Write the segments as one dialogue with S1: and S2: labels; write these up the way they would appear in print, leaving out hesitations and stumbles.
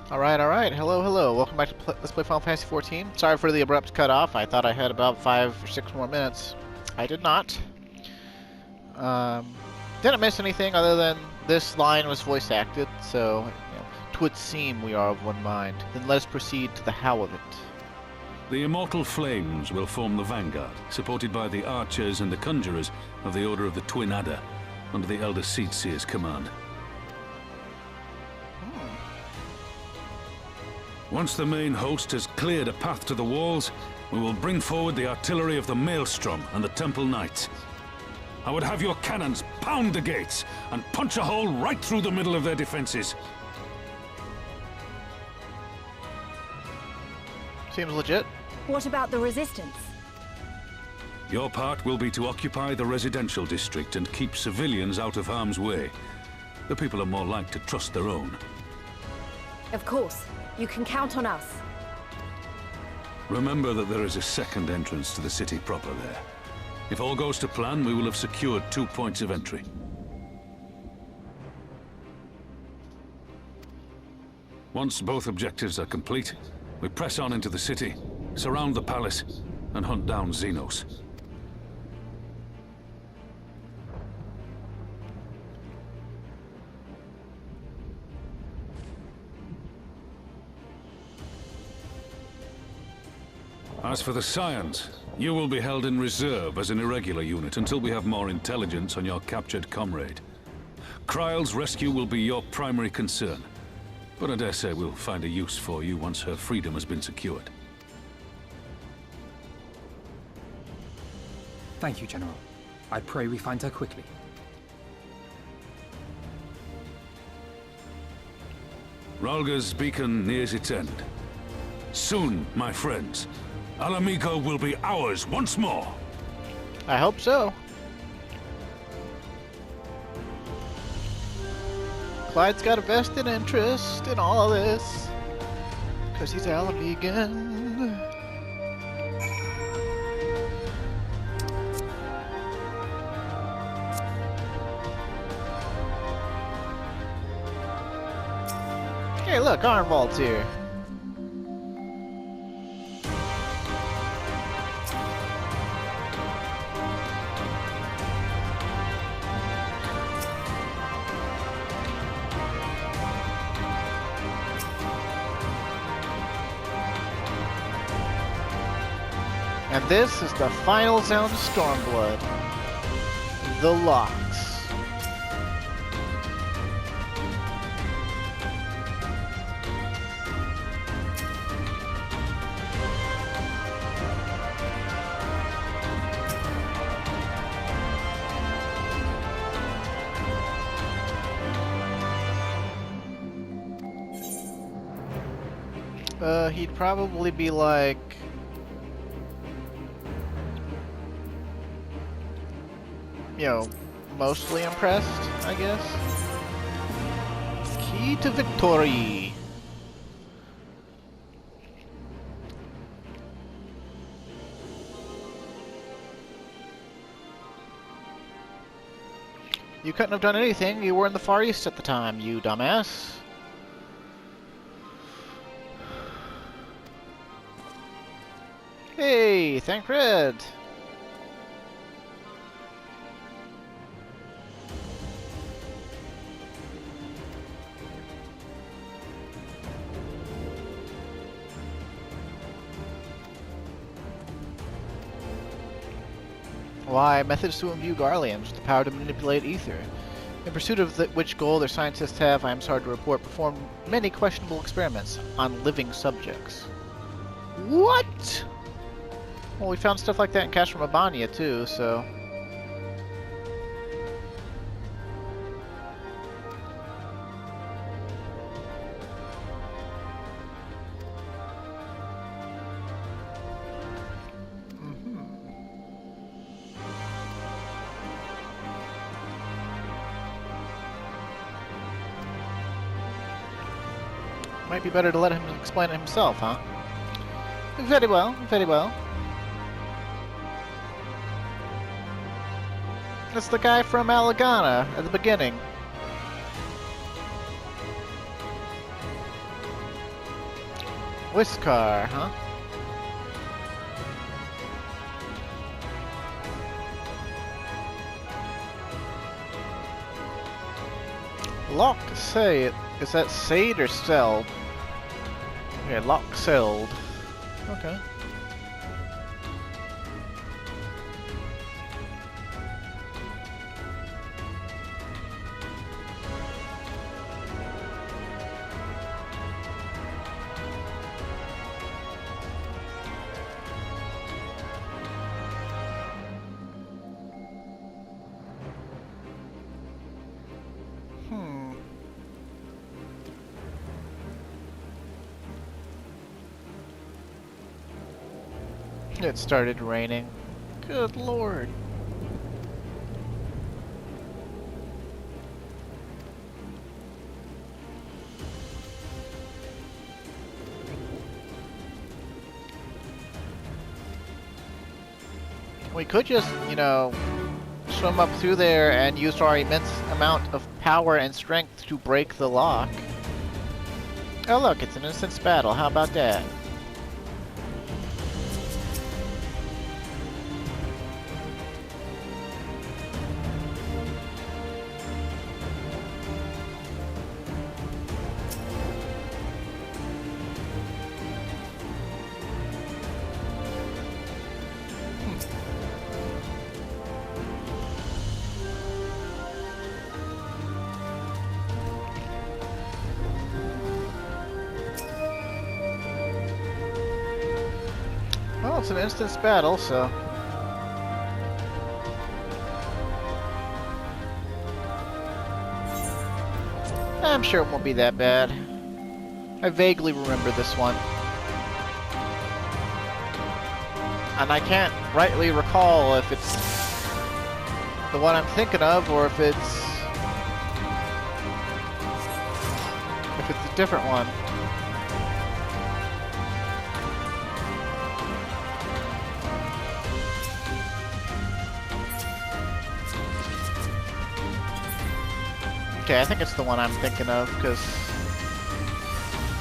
S1: Alright. Hello, hello. Welcome back to Let's Play Final Fantasy XIV. Sorry for the abrupt cutoff. I thought I had about 5 or 6 more minutes. I did not. Didn't miss anything other than this line was voice acted, so, "'Twould seem we are of one mind. Then let us proceed to the how of it."
S2: The immortal flames will form the vanguard, supported by the archers and the conjurers of the Order of the Twin Adder, under the Elder Seedseer's command. Once the main host has cleared a path to the walls, we will bring forward the artillery of the Maelstrom and the Temple Knights. I would have your cannons pound the gates and punch a hole right through the middle of their defenses.
S1: Seems legit.
S3: What about the resistance?
S2: Your part will be to occupy the residential district and keep civilians out of harm's way. The people are more like to trust their own.
S3: Of course. You can count on us.
S2: Remember that there is a second entrance to the city proper there. If all goes to plan, we will have secured 2 points of entry. Once both objectives are complete, we press on into the city, surround the palace, and hunt down Xenos. As for the Scions, you will be held in reserve as an irregular unit until we have more intelligence on your captured comrade. Krile's rescue will be your primary concern, but I dare say we'll find a use for you once her freedom has been secured.
S4: Thank you, General. I pray we find her quickly.
S2: Rhalga's beacon nears its end. Soon, my friends, Ala Mhigo will be ours once more.
S1: I hope so. Clyde's got a vested interest in all of this, because he's Ala Mhigan. Hey, look, Arnvald's here. And this is the final sound of Stormblood. The Loch. He'd probably be like... mostly impressed, I guess. Key to victory. You couldn't have done anything. You were in the Far East at the time, you dumbass. Hey, thank Red. Why, methods to imbue Garleans with the power to manipulate ether. In pursuit of which goal their scientists have, I am sorry to report, performed many questionable experiments on living subjects. What? Well, we found stuff like that in Cache from Abania too, so... Might be better to let him explain it himself, huh? Very well, very well. That's the guy from Alagana at the beginning. Whiskar, huh? Loch say is that Sade or Seld? Yeah, Loch Seld. Okay. It started raining. Good lord. We could just, you know, swim up through there and use our immense amount of power and strength to break the lock. Oh look, it's an instance battle. How about that? Well, it's an instance battle, so... I'm sure it won't be that bad. I vaguely remember this one. And I can't rightly recall if it's the one I'm thinking of, or if it's a different one. Okay, I think it's the one I'm thinking of, because...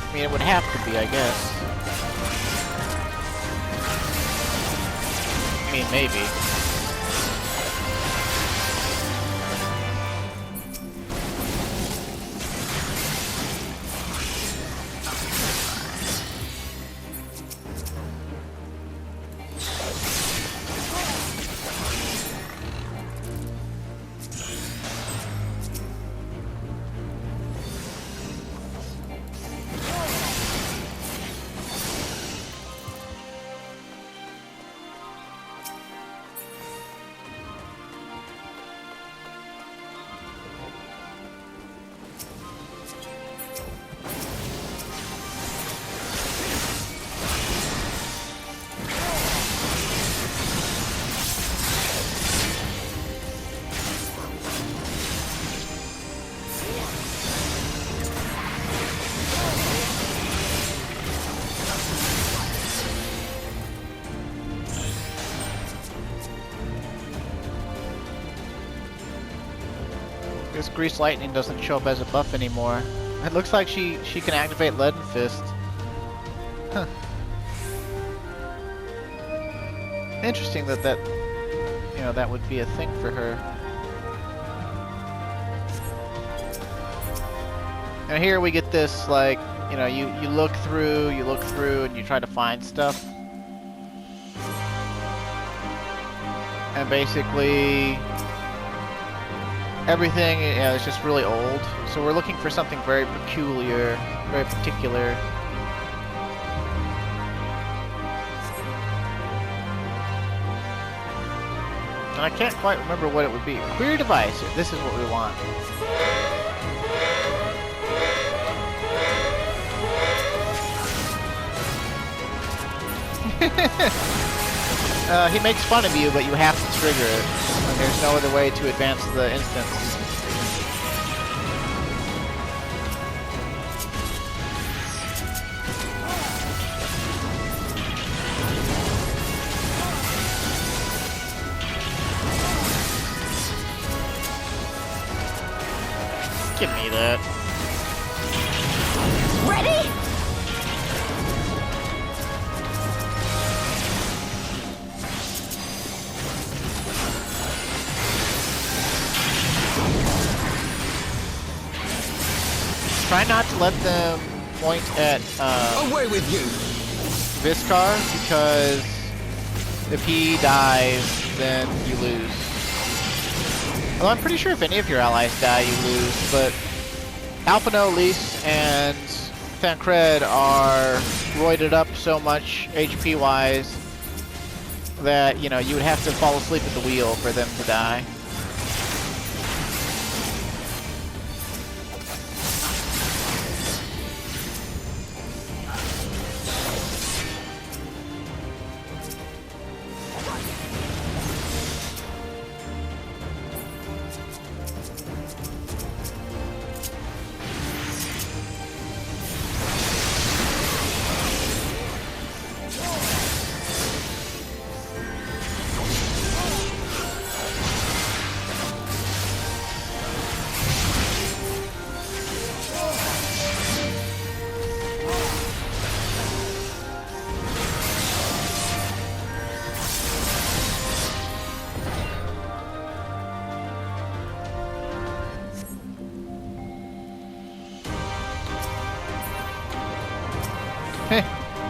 S1: I mean, it would have to be, I guess. I mean, maybe. This Grease Lightning doesn't show up as a buff anymore. It looks like she can activate Leaden Fist. Huh. Interesting that you know, that would be a thing for her. And here we get this, like, you know, you look through, and you try to find stuff. And basically... everything, yeah, is just really old. So we're looking for something very peculiar, very particular. And I can't quite remember what it would be. Queer device. This is what we want. He makes fun of you, but you have to trigger it. And there's no other way to advance the instance. Give me that.
S3: Ready?
S1: not to let them point at
S4: Away with you!
S1: Viscar, because if he dies, then you lose. Well, I'm pretty sure if any of your allies die, you lose, but Alphino, Lys, and Thancred are roided up so much HP-wise that, you know, you would have to fall asleep at the wheel for them to die.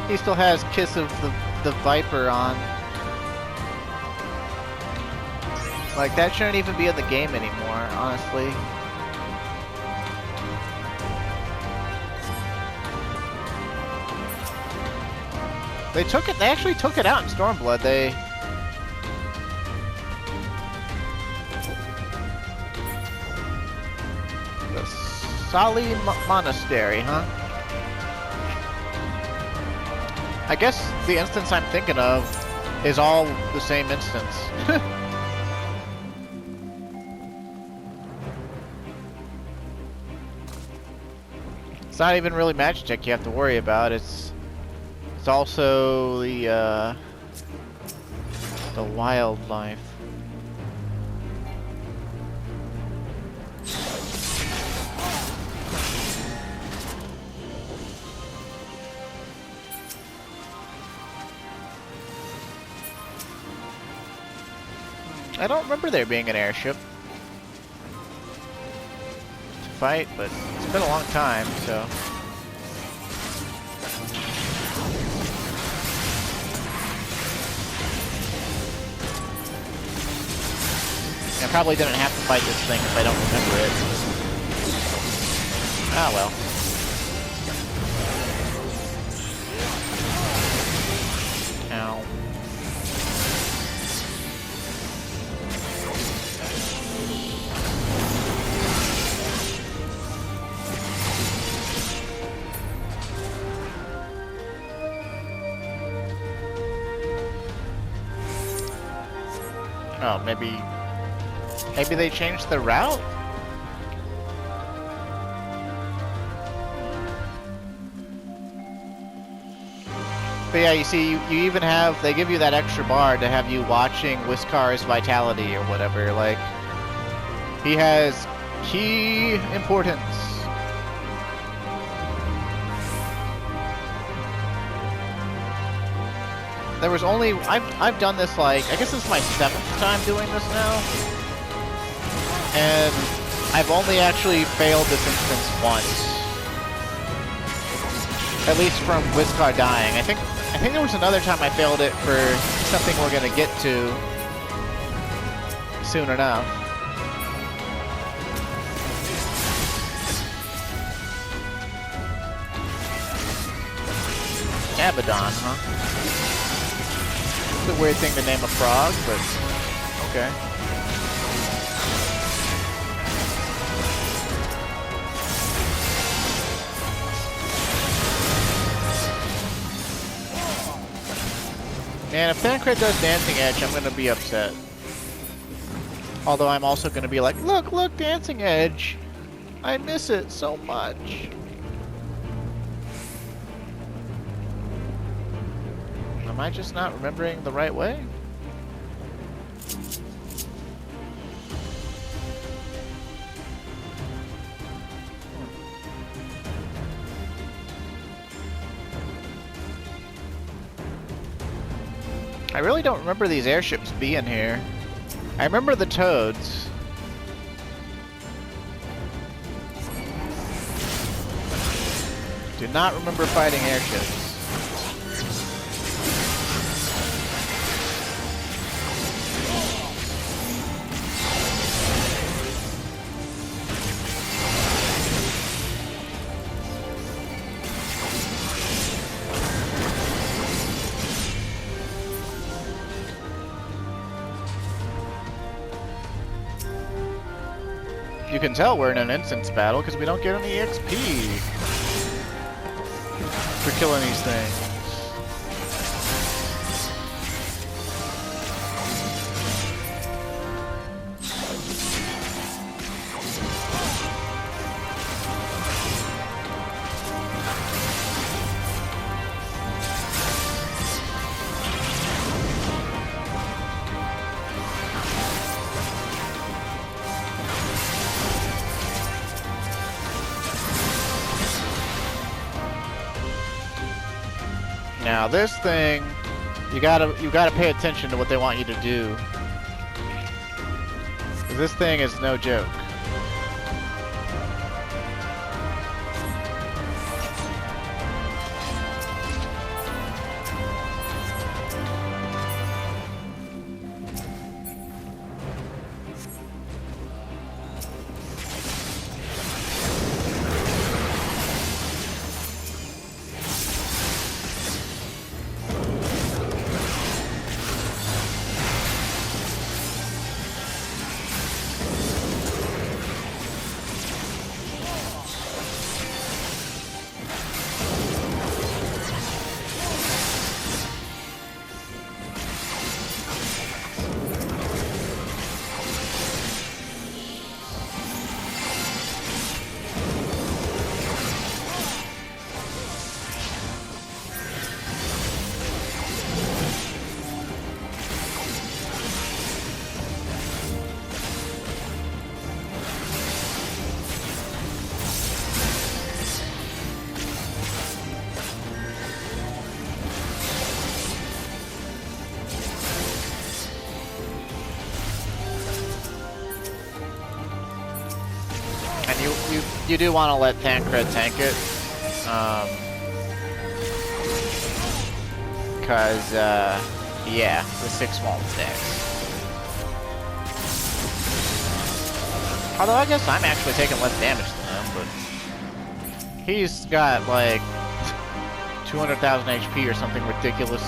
S1: He still has Kiss of the Viper on. Like, that shouldn't even be in the game anymore, honestly. They actually took it out in Stormblood. The Sali Monastery, huh? I guess the instance I'm thinking of is all the same instance. It's not even really Magitech you have to worry about. It's also the wildlife. I don't remember there being an airship to fight, but it's been a long time, so. I probably didn't have to fight this thing if I don't remember it. Ah, well. Ow. Oh, maybe they changed the route? But yeah, you see, you even have, they give you that extra bar to have you watching Whiskar's vitality or whatever. Like, he has key importance. There was only, I've done this like, I guess this is my 7th time doing this now. And I've only actually failed this instance once. At least from Whiscar dying. I think there was another time I failed it for something we're gonna get to soon enough. Abaddon, huh? It's a weird thing to name a frog, but okay. Man, if Thancred does Dancing Edge, I'm gonna be upset. Although I'm also gonna be like, look, Dancing Edge! I miss it so much. Am I just not remembering the right way? I really don't remember these airships being here. I remember the toads. do not remember fighting airships. You can tell we're in an instance battle because we don't get any XP for killing these things. Now this thing, you gotta pay attention to what they want you to do. 'Cause this thing is no joke. You do want to let Tancred tank it, cause yeah, the 6 won't stacks. Although I guess I'm actually taking less damage than him, but he's got like 200,000 HP or something ridiculous.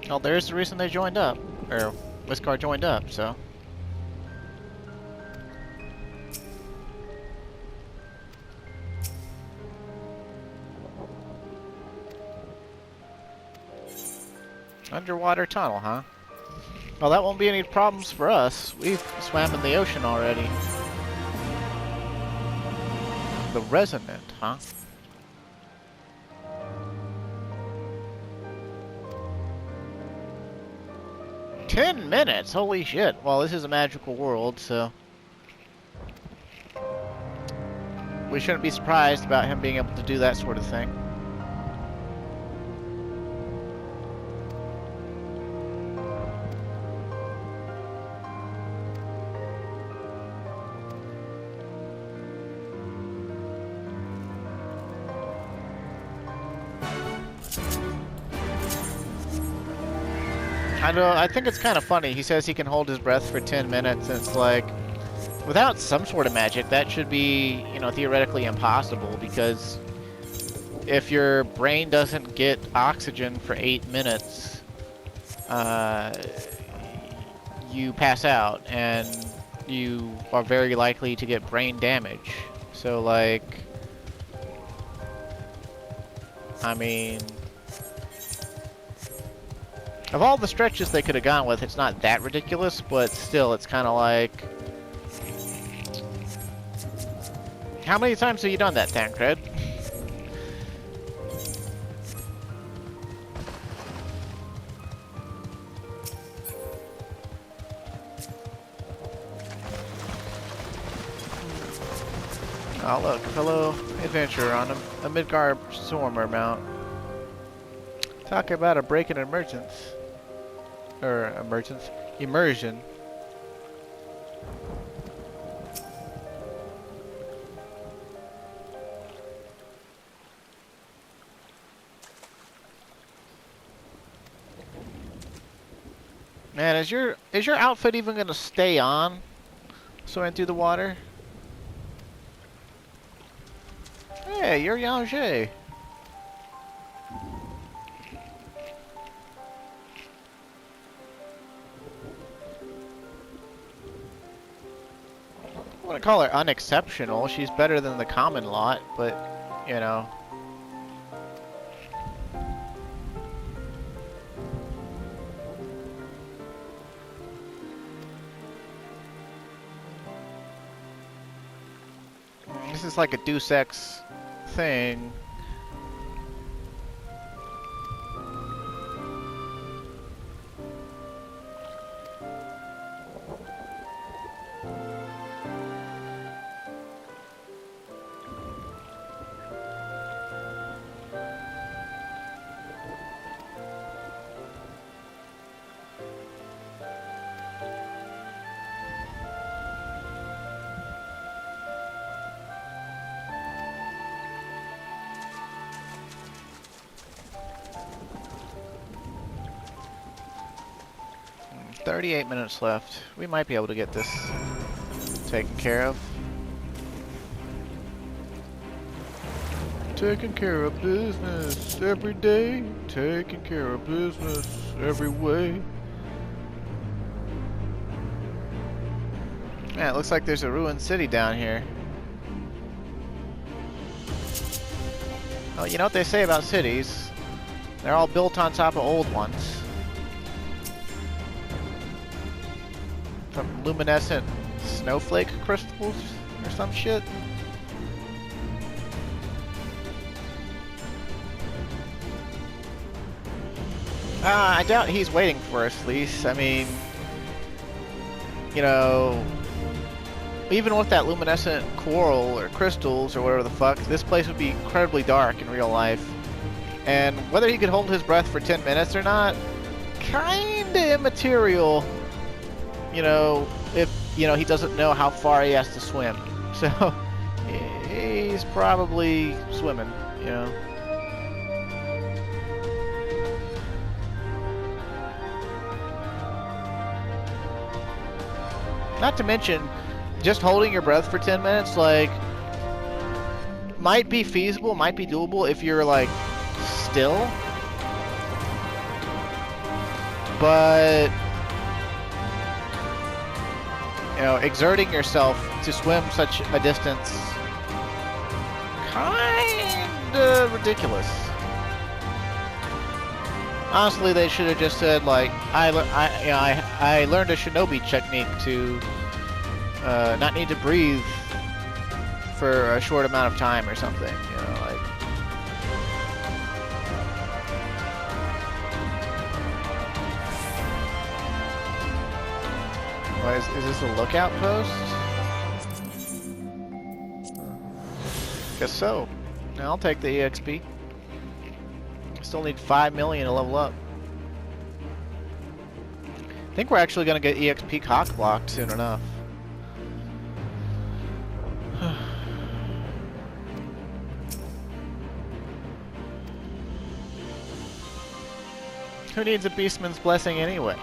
S1: Well, there's the reason they joined up, or Wiskar joined up, so. Underwater tunnel, huh? Well, that won't be any problems for us. We've swam in the ocean already. The Resonant, huh? 10 minutes? Holy shit. Well, this is a magical world, so... we shouldn't be surprised about him being able to do that sort of thing. I think it's kind of funny. He says he can hold his breath for 10 minutes, and it's like, without some sort of magic, that should be, you know, theoretically impossible, because if your brain doesn't get oxygen for 8 minutes, you pass out, and you are very likely to get brain damage. So, like, I mean, of all the stretches they could have gone with, it's not that ridiculous, but still, it's kind of like, how many times have you done that, Tancred? Oh look, fellow adventurer on a Midgar Stormer mount. Talk about a break in emergence. Or immersion. Man, is your outfit even gonna stay on swimming through the water? Hey, you're Yangtze. I wouldn't call her unexceptional. She's better than the common lot, but, you know. This is like a Deus Ex thing. Hmm, 38 minutes left. We might be able to get this taken care of. Taking care of business every day. Taking care of business every way. Yeah, it looks like there's a ruined city down here. Well, you know what they say about cities? They're all built on top of old ones. From luminescent snowflake crystals or some shit. I doubt he's waiting for us, Lise. I mean, you know, even with that luminescent coral or crystals or whatever the fuck, this place would be incredibly dark in real life. And whether he could hold his breath for 10 minutes or not, kinda immaterial, you know, if, you know, he doesn't know how far he has to swim. So, he's probably swimming, you know. Not to mention, just holding your breath for 10 minutes, like, might be feasible, might be doable if you're, like, still. But, you know, exerting yourself to swim such a distance, kinda ridiculous. Honestly, they should have just said, like, I learned a shinobi technique to not need to breathe for a short amount of time or something, you know, like. What, is this a lookout post? Guess so. Now I'll take the EXP. Still need 5 million to level up. I think we're actually going to get EXP cock-blocked soon enough. Who needs a Beastman's Blessing anyway?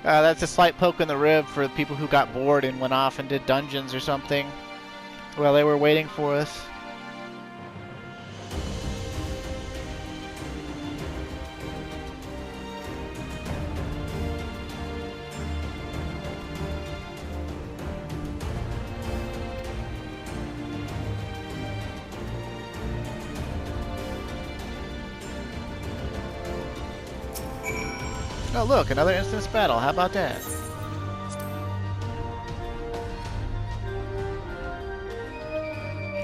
S1: That's a slight poke in the rib for the people who got bored and went off and did dungeons or something while they were waiting for us. Oh look, another instance battle. How about that?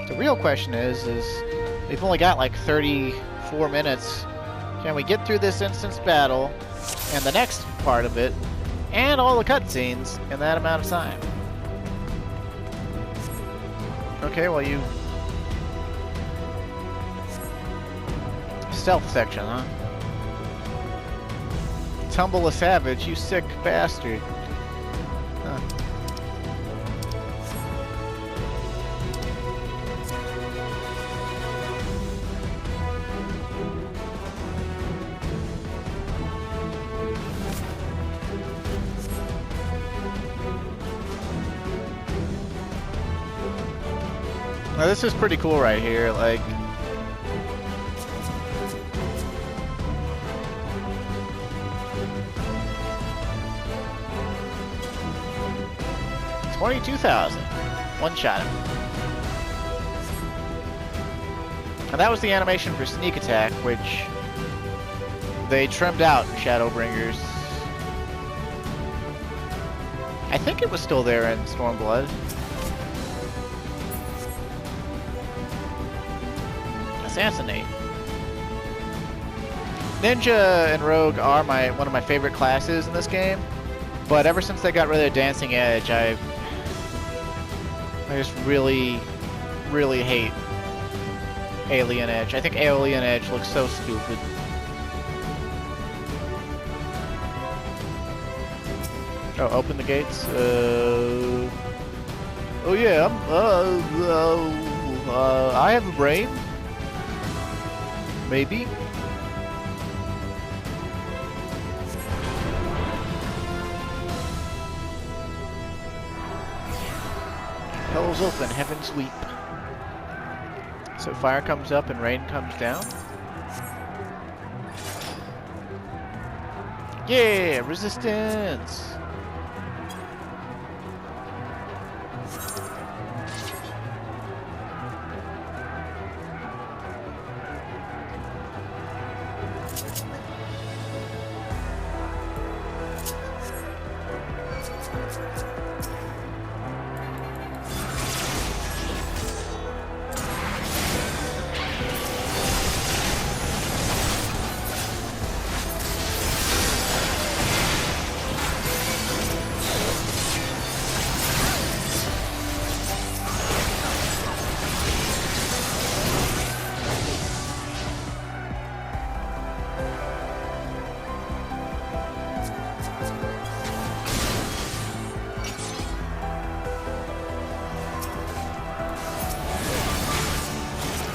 S1: The real question is we've only got like 34 minutes. Can we get through this instance battle and the next part of it and all the cutscenes in that amount of time? Okay, well you... Stealth section, huh? Tumble a savage, you sick bastard. Huh. Now this is pretty cool right here, like... 22,000. One shot him. And that was the animation for sneak attack, which they trimmed out in Shadowbringers. I think it was still there in Stormblood. Assassinate. Ninja and Rogue are one of my favorite classes in this game, but ever since they got rid of Dancing Edge, I just really, really hate Alien Edge. I think Alien Edge looks so stupid. Oh, open the gates. Oh yeah, I have a brain. Maybe. Hell's open, heavens weep. So fire comes up and rain comes down. Yeah, resistance!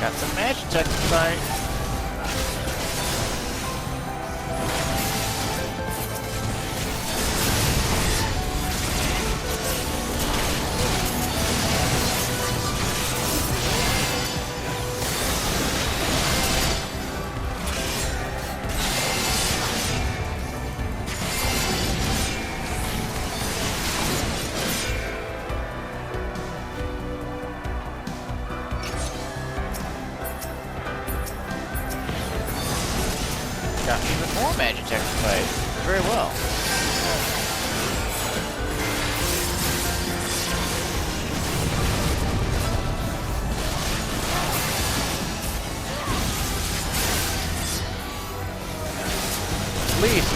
S1: Got some match tech tonight.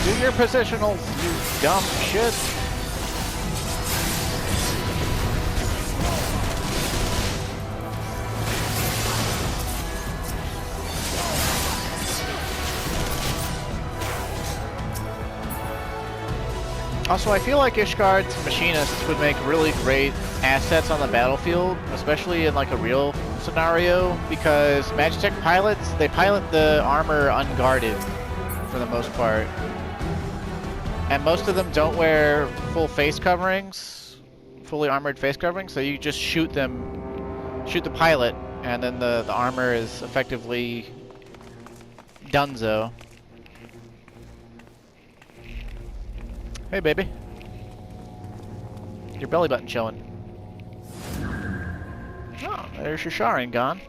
S1: Do your positional, you dumb shit. Also, I feel like Ishgard's machinists would make really great assets on the battlefield, especially in like a real scenario, because Magitech pilots, they pilot the armor unguarded for the most part. And most of them don't wear full face coverings, fully armored face coverings, so you just shoot the pilot, and then the armor is effectively donezo. Hey, baby. Your belly button showing. Oh, there's your Sharin gone.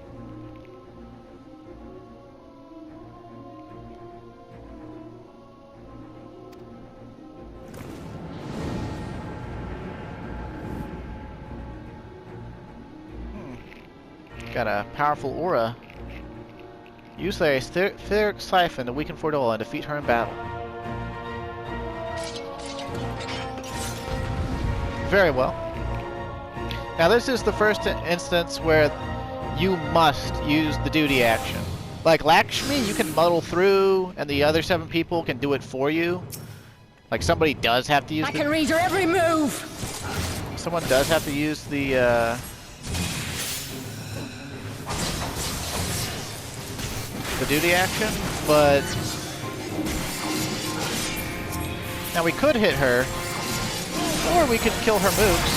S1: Got a powerful aura. Use a etheric siphon to weaken Fordola and defeat her in battle. Very well. Now this is the first instance where you must use the duty action. Like Lakshmi, you can muddle through, and the other 7 people can do it for you. Like somebody does have to use.
S3: I can read your every move.
S1: Someone does have to use the duty action, but now we could hit her. Or we could kill her mooks,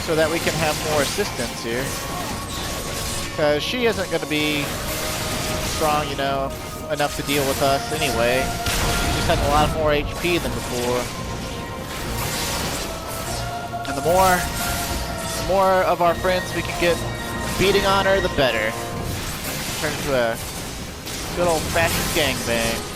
S1: so that we can have more assistance here. Because she isn't going to be strong, you know, enough to deal with us anyway. She just has a lot more HP than before. And the more of our friends we can get beating on her, the better. Turn into a good old-fashioned gangbang.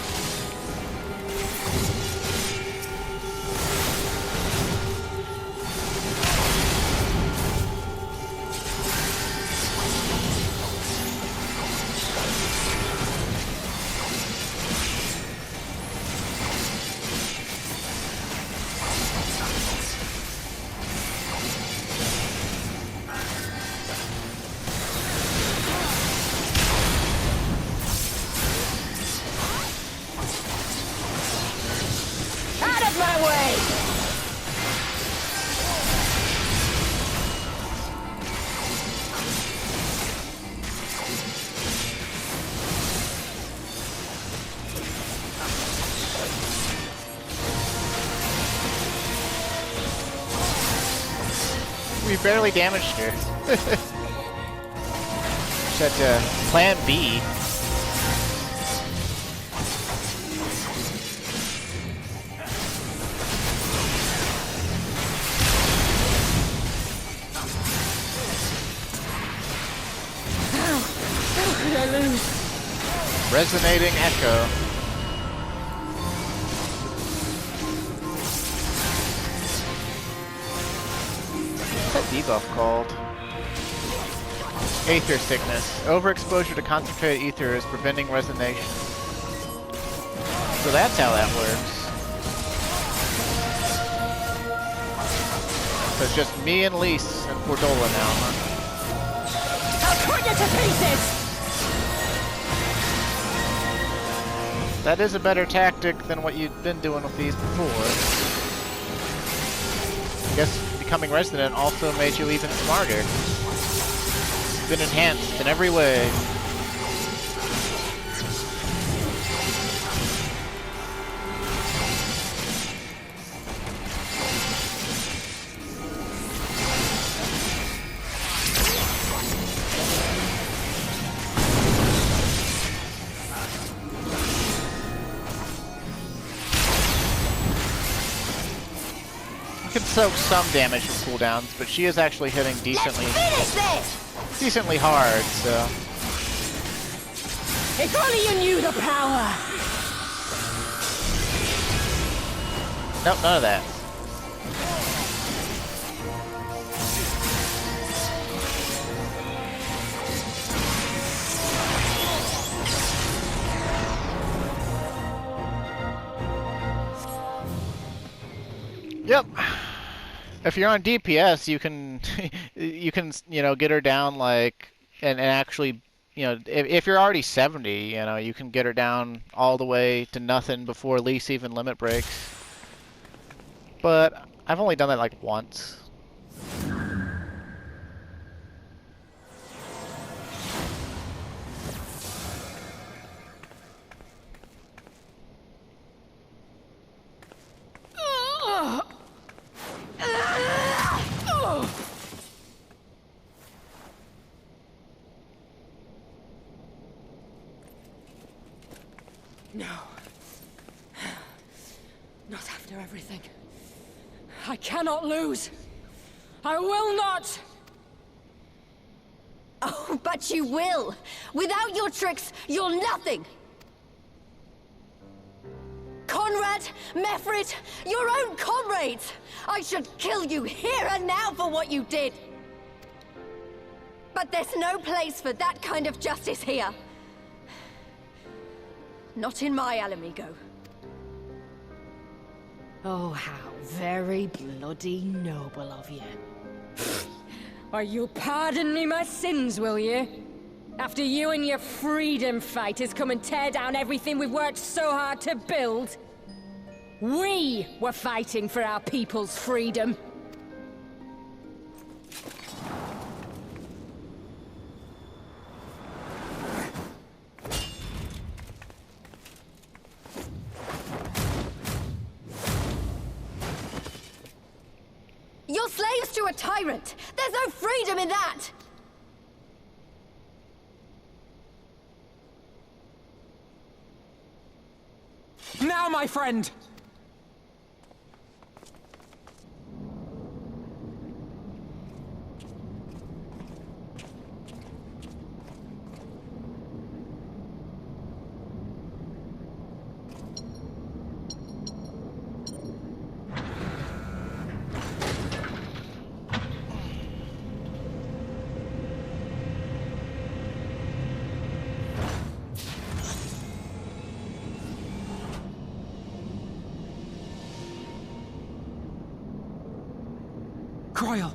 S1: We barely damaged her. Such plan B.
S3: How could I lose?
S1: Resonating echo. What's that debuff called? Aether sickness. Overexposure to concentrated ether is preventing resonation. So that's how that works. So it's just me and Lise and Fordola now, huh?
S3: I'll cut you to pieces!
S1: That is a better tactic than what you've been doing with these before. I guess becoming resident also made you even smarter. You've been enhanced in every way. Can soak some damage from cooldowns, but she is actually hitting decently hard, so.
S3: If only you knew the power!
S1: Nope, none of that. Yep. If you're on DPS, you can, get her down like, and actually, if you're already 70, you can get her down all the way to nothing before least even limit breaks. But I've only done that like once.
S5: No. Not after everything. I cannot lose. I will not!
S3: Oh, but you will! Without your tricks, you're nothing! Conrad, Mefrit, your own comrades! I should kill you here and now for what you did! But there's no place for that kind of justice here. Not in my Ala Mhigo.
S5: Oh, how very bloody noble of you. Why, you'll pardon me my sins, will you? After you and your freedom fighters come and tear down everything we've worked so hard to build? We were fighting for our people's freedom.
S3: You're slaves to a tyrant! There's no freedom in that!
S4: Now, my friend! Krile!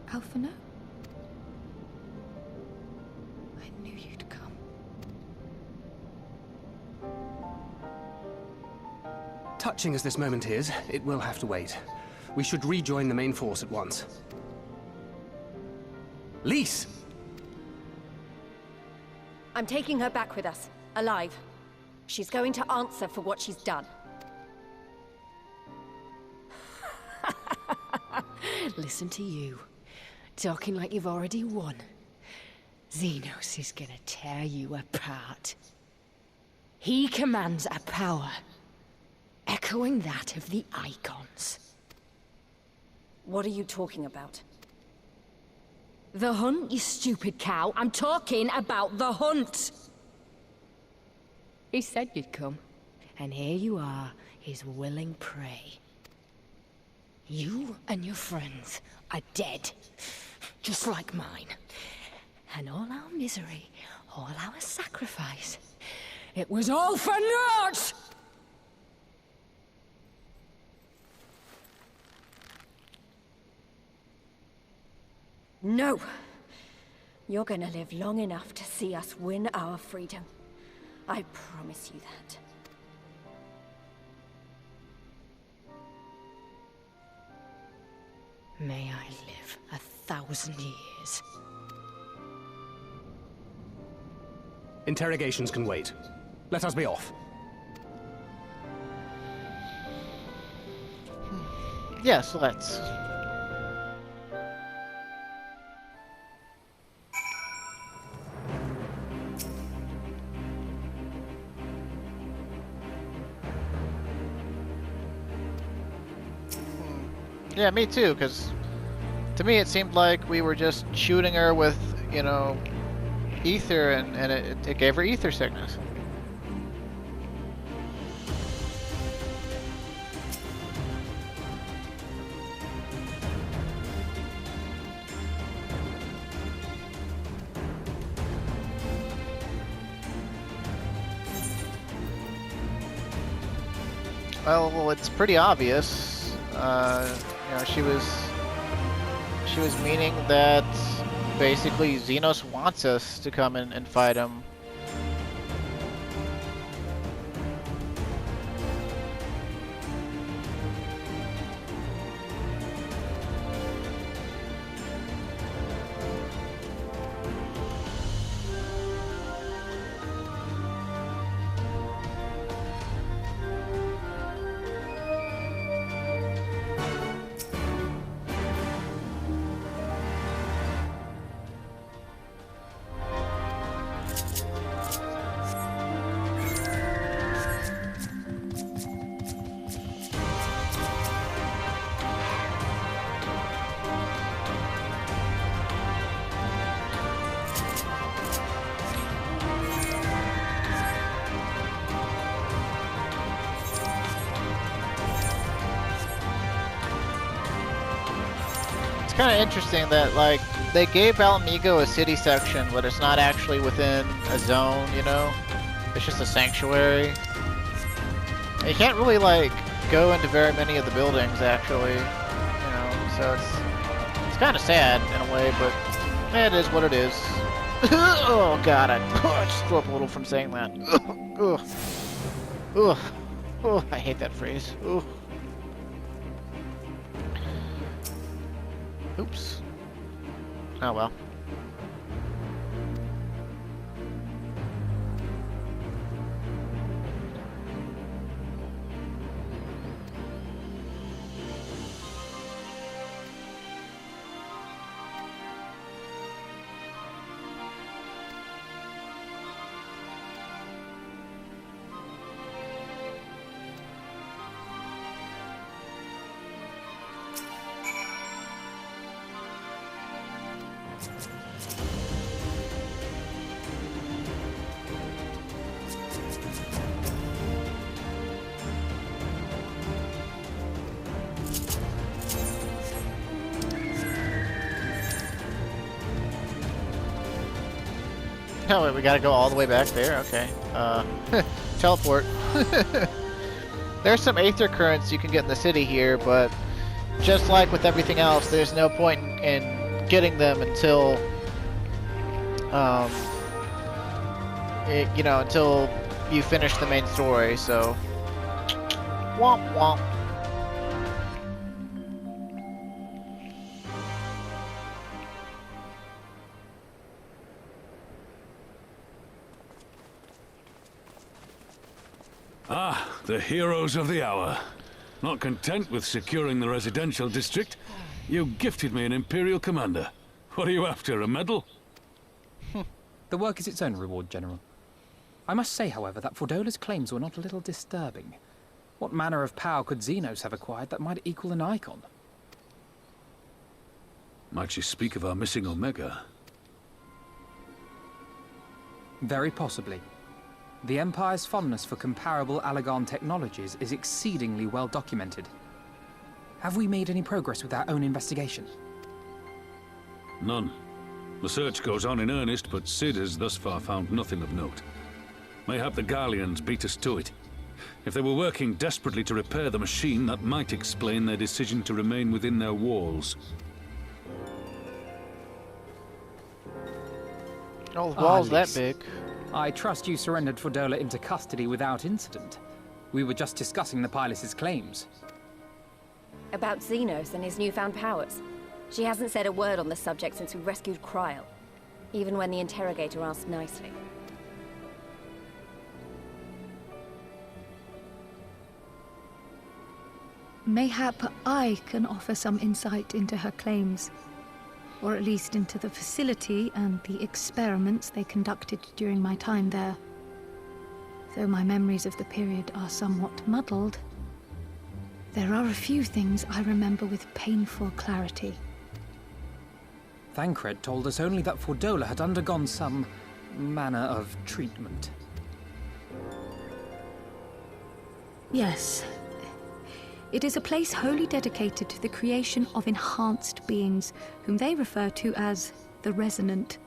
S5: Alphino? I knew you'd come.
S6: Touching as this moment is, it will have to wait. We should rejoin the main force at once. Lise!
S3: I'm taking her back with us, alive. She's going to answer for what she's done.
S5: Listen to you. Talking like you've already won. Xenos is gonna tear you apart. He commands a power echoing that of the Icons.
S3: What are you talking about?
S5: The hunt, you stupid cow. I'm talking about the hunt! He said you'd come, and here you are, his willing prey. You and your friends are dead, just like mine. And all our misery, all our sacrifice, it was all for naught!
S3: No! You're gonna live long enough to see us win our freedom. I promise you that.
S5: May I live 1,000 years.
S6: Interrogations can wait. Let us be off.
S1: Yeah, so let's. Yeah, me too, because to me it seemed like we were just shooting her with, ether, and it gave her ether sickness. Well, it's pretty obvious. She was meaning that basically Xenos wants us to come in and fight him. Kind of interesting that, like, they gave Ala Mhigo a city section, but it's not actually within a zone, you know? It's just a sanctuary. And you can't really, like, go into very many of the buildings, actually, you know? So it's kind of sad, in a way, but it is what it is. Oh, God, I just threw up a little from saying that. Ugh. Ugh. Ugh. I hate that phrase. Ugh. Oops. Oh well. Oh, wait, we gotta go all the way back there? Okay. Teleport. There's some aether currents you can get in the city here, but just like with everything else, there's no point in getting them until, until you finish the main story, so... Womp womp.
S2: Ah, the heroes of the hour. Not content with securing the residential district, you gifted me an Imperial Commander. What are you after, a medal?
S4: The work is its own reward, General. I must say, however, that Fordola's claims were not a little disturbing. What manner of power could Xenos have acquired that might equal an icon?
S2: Might she speak of our missing Omega?
S4: Very possibly. The Empire's fondness for comparable Alagon technologies is exceedingly well documented. Have we made any progress with our own investigation?
S2: None. The search goes on in earnest, but Sid has thus far found nothing of note. Mayhap the Garleans beat us to it. If they were working desperately to repair the machine, that might explain their decision to remain within their walls.
S1: Oh, the wall's that big.
S4: I trust you surrendered Fordola into custody without incident. We were just discussing the pilot's claims.
S3: About Xenos and his newfound powers. She hasn't said a word on the subject since we rescued Krile, even when the interrogator asked nicely.
S7: Mayhap I can offer some insight into her claims, or at least into the facility and the experiments they conducted during my time there. Though my memories of the period are somewhat muddled, there are a few things I remember with painful clarity.
S4: Thancred told us only that Fordola had undergone some manner of treatment.
S7: Yes. It is a place wholly dedicated to the creation of enhanced beings, whom they refer to as the Resonant.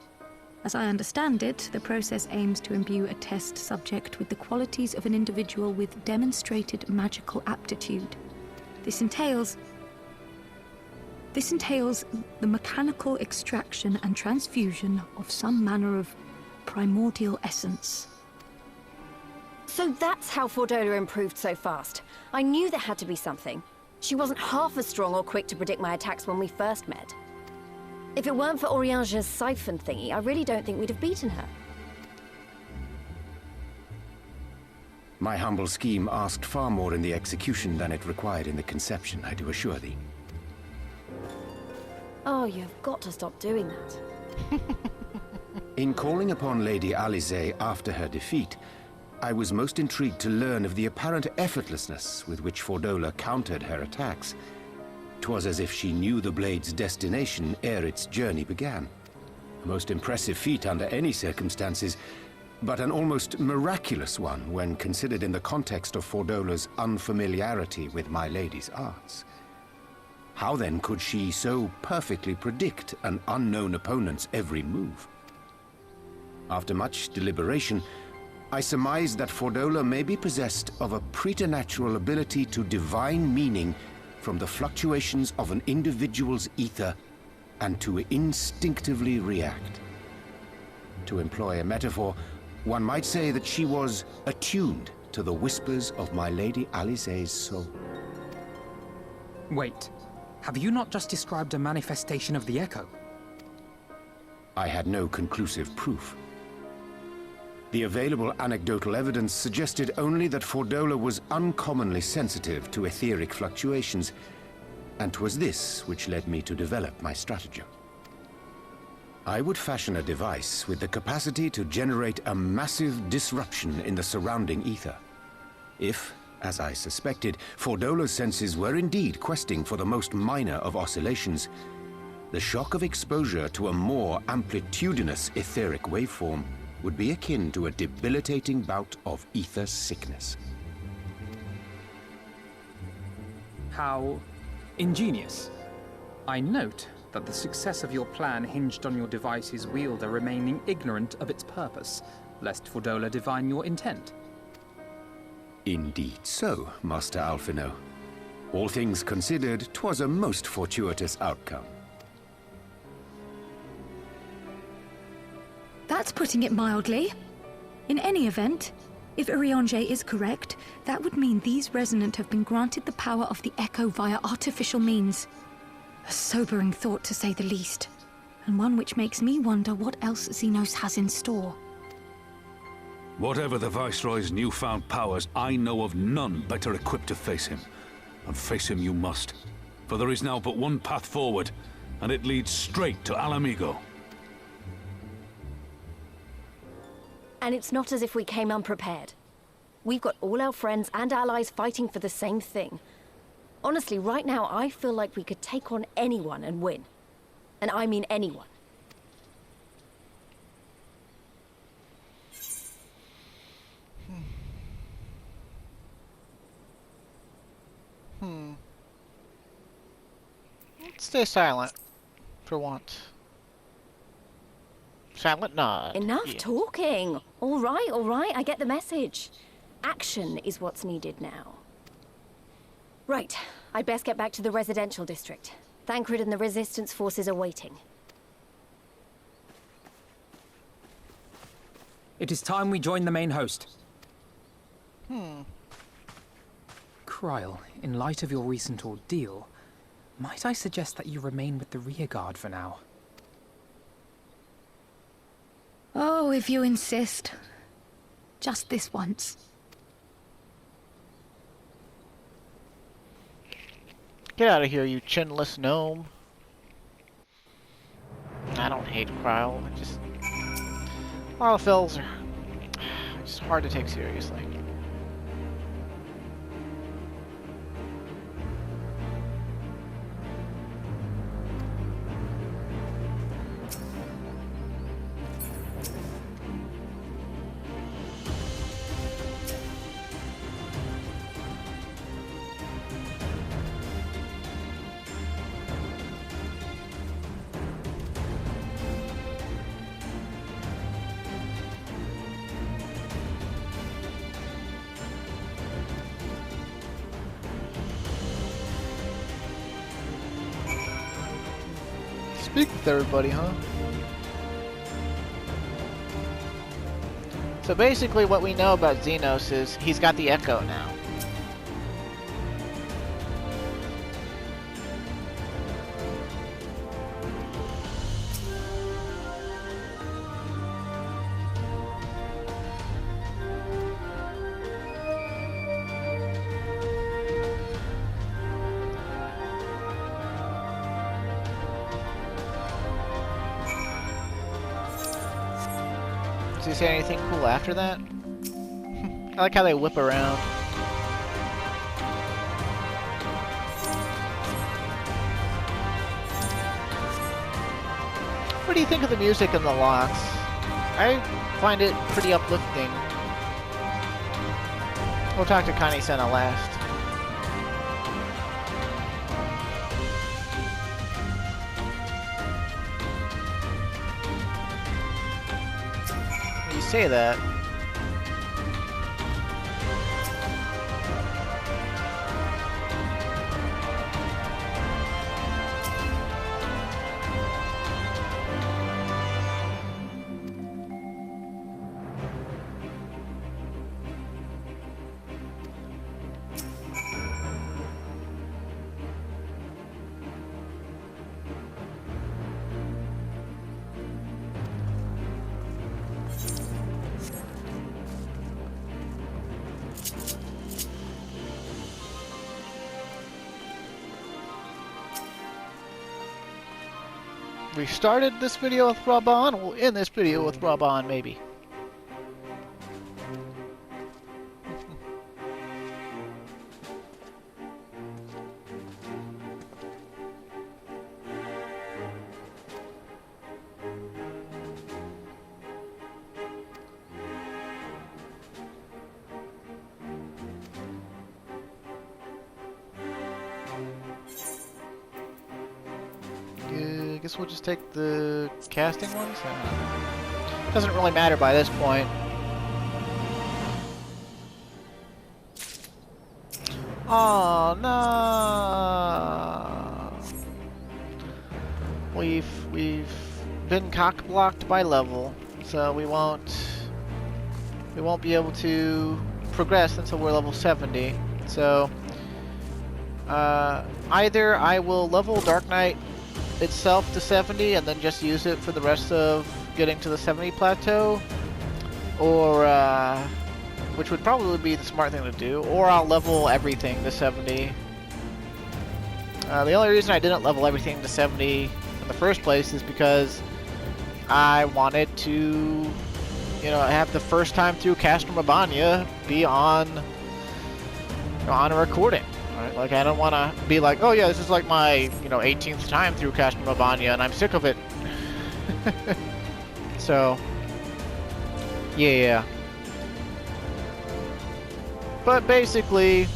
S7: As I understand it, the process aims to imbue a test subject with the qualities of an individual with demonstrated magical aptitude. This entails the mechanical extraction and transfusion of some manner of primordial essence.
S3: So that's how Fordola improved so fast. I knew there had to be something. She wasn't half as strong or quick to predict my attacks when we first met. If it weren't for Oriange's siphon thingy, I really don't think we'd have beaten her.
S8: My humble scheme asked far more in the execution than it required in the conception, I do assure thee.
S3: Oh, you've got to stop doing that.
S8: In calling upon Lady Alisaie after her defeat, I was most intrigued to learn of the apparent effortlessness with which Fordola countered her attacks. 'Twas as if she knew the blade's destination ere its journey began. A most impressive feat under any circumstances, but an almost miraculous one when considered in the context of Fordola's unfamiliarity with my lady's arts. How then could she so perfectly predict an unknown opponent's every move? After much deliberation, I surmised that Fordola may be possessed of a preternatural ability to divine meaning from the fluctuations of an individual's ether and to instinctively react. To employ a metaphor, one might say that she was attuned to the whispers of my Lady Alisaie's soul.
S4: Wait, have you not just described a manifestation of the Echo?
S8: I had no conclusive proof. The available anecdotal evidence suggested only that Fordola was uncommonly sensitive to etheric fluctuations, and 'twas this which led me to develop my stratagem. I would fashion a device with the capacity to generate a massive disruption in the surrounding ether. If, as I suspected, Fordola's senses were indeed questing for the most minor of oscillations, the shock of exposure to a more amplitudinous etheric waveform would be akin to a debilitating bout of ether sickness.
S4: How ingenious. I note that the success of your plan hinged on your device's wielder remaining ignorant of its purpose, lest Fordola divine your intent.
S8: Indeed so, Master Alphino. All things considered, 'twas a most fortuitous outcome.
S7: That's putting it mildly. In any event, if Oriange is correct, that would mean these Resonant have been granted the power of the Echo via artificial means. A sobering thought, to say the least, and one which makes me wonder what else Xenos has in store.
S2: Whatever the Viceroy's newfound powers, I know of none better equipped to face him. And face him you must, for there is now but one path forward, and it leads straight to Ala Mhigo.
S3: And it's not as if we came unprepared. We've got all our friends and allies fighting for the same thing. Honestly, right now, I feel like we could take on anyone and win. And I mean anyone.
S1: Stay silent, for once. Silent nod.
S3: Enough
S1: Yeah.
S3: talking. All right, I get the message. Action is what's needed now. Right, I'd best get back to the residential district. Thancred and the Resistance forces are waiting.
S4: It is time we join the main host. Krile, in light of your recent ordeal, might I suggest that you remain with the rearguard for now?
S7: Oh, if you insist. Just this once.
S1: Get out of here, you chinless gnome. I don't hate Krile. Autophils are just hard to take seriously. speak with everybody, huh? So basically what we know about Xenos is he's got the Echo now. Does he say anything cool after that? I like how they whip around. What do you think of the music in the Lochs? I find it pretty uplifting. We'll talk to Kanye-sana last. You say that. We started this video with Raban, we'll end this video with Raban, maybe. I guess we'll just take the casting ones. Doesn't really matter by this point. Oh no! We've been cock blocked by level, so we won't be able to progress until we're level 70. So either I will level Dark Knight itself to 70 and then just use it for the rest of getting to the 70 plateau, or which would probably be the smart thing to do, or I'll level everything to 70. The only reason I didn't level everything to 70 in the first place is because I wanted to, you know, have the first time through Castrum Abania be on a recording. Right? Like, I don't want to be like, oh yeah, this is like my, 18th time through Castrum Abania and I'm sick of it. So, yeah. But basically,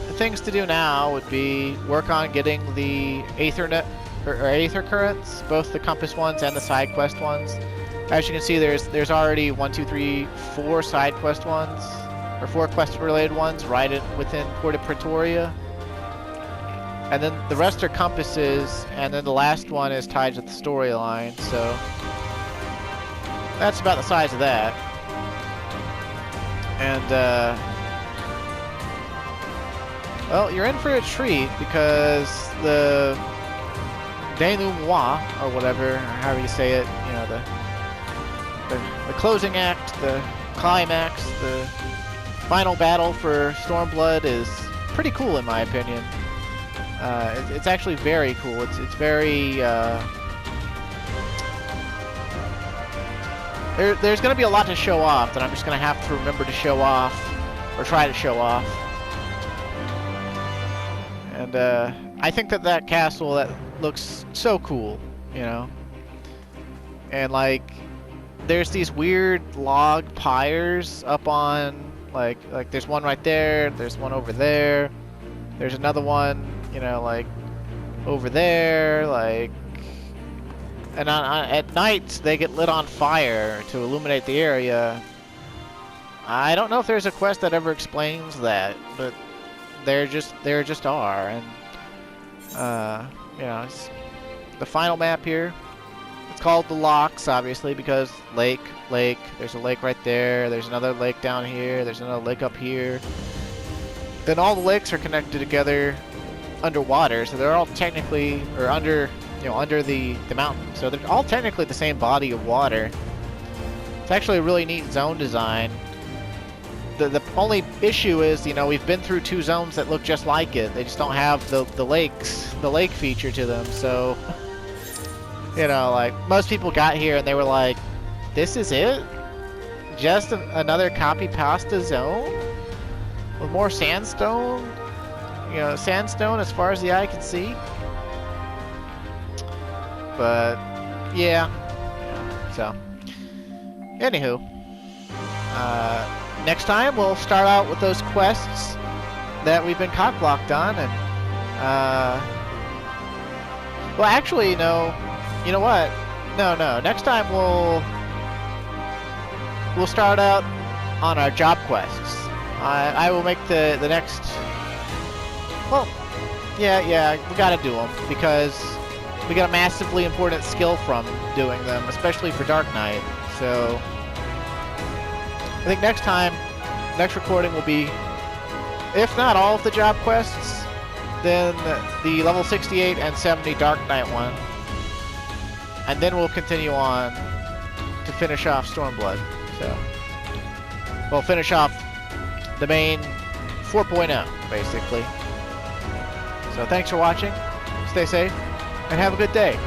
S1: the things to do now would be work on getting the Aethernet or Aether currents, both the compass ones and the side quest ones. As you can see, there's already 4 side quest ones, or 4 quest related ones right within Port of Pretoria. And then the rest are compasses, and then the last one is tied to the storyline, so that's about the size of that. And well, you're in for a treat because the denouement, or whatever, or however you say it, the closing act, the climax, the final battle for Stormblood is pretty cool in my opinion. It's actually very cool. It's very there's going to be a lot to show off that I'm just going to have to remember to show off, or try to show off. And I think that castle, that looks so cool, and like there's these weird log pyres up on, like there's one right there, there's one over there, there's another one, like over there, like, and at night they get lit on fire to illuminate the area. I don't know if there's a quest that ever explains that, but there just are, and the final map here. It's called the Lochs, obviously, because lake. There's a lake right there. There's another lake down here. There's another lake up here. Then all the lakes are connected together underwater, so they're all technically, or under, under the mountain. So they're all technically the same body of water. It's actually a really neat zone design. The only issue is, we've been through 2 zones that look just like it. They just don't have the lake feature to them. So, like, most people got here and they were like, this is it? Just another copy pasta zone? With more sandstone? Sandstone as far as the eye can see? But, yeah. So, anywho. Next time, we'll start out with those quests that we've been cock-blocked on, and, well, actually, you know what? No. Next time, we'll start out on our job quests. I will make the next, well, yeah, we gotta do them, because we got a massively important skill from doing them, especially for Dark Knight, so... I think next recording will be, if not all of the job quests, then the level 68 and 70 Dark Knight one. And then we'll continue on to finish off Stormblood. So, we'll finish off the main 4.0, basically. So thanks for watching, stay safe, and have a good day.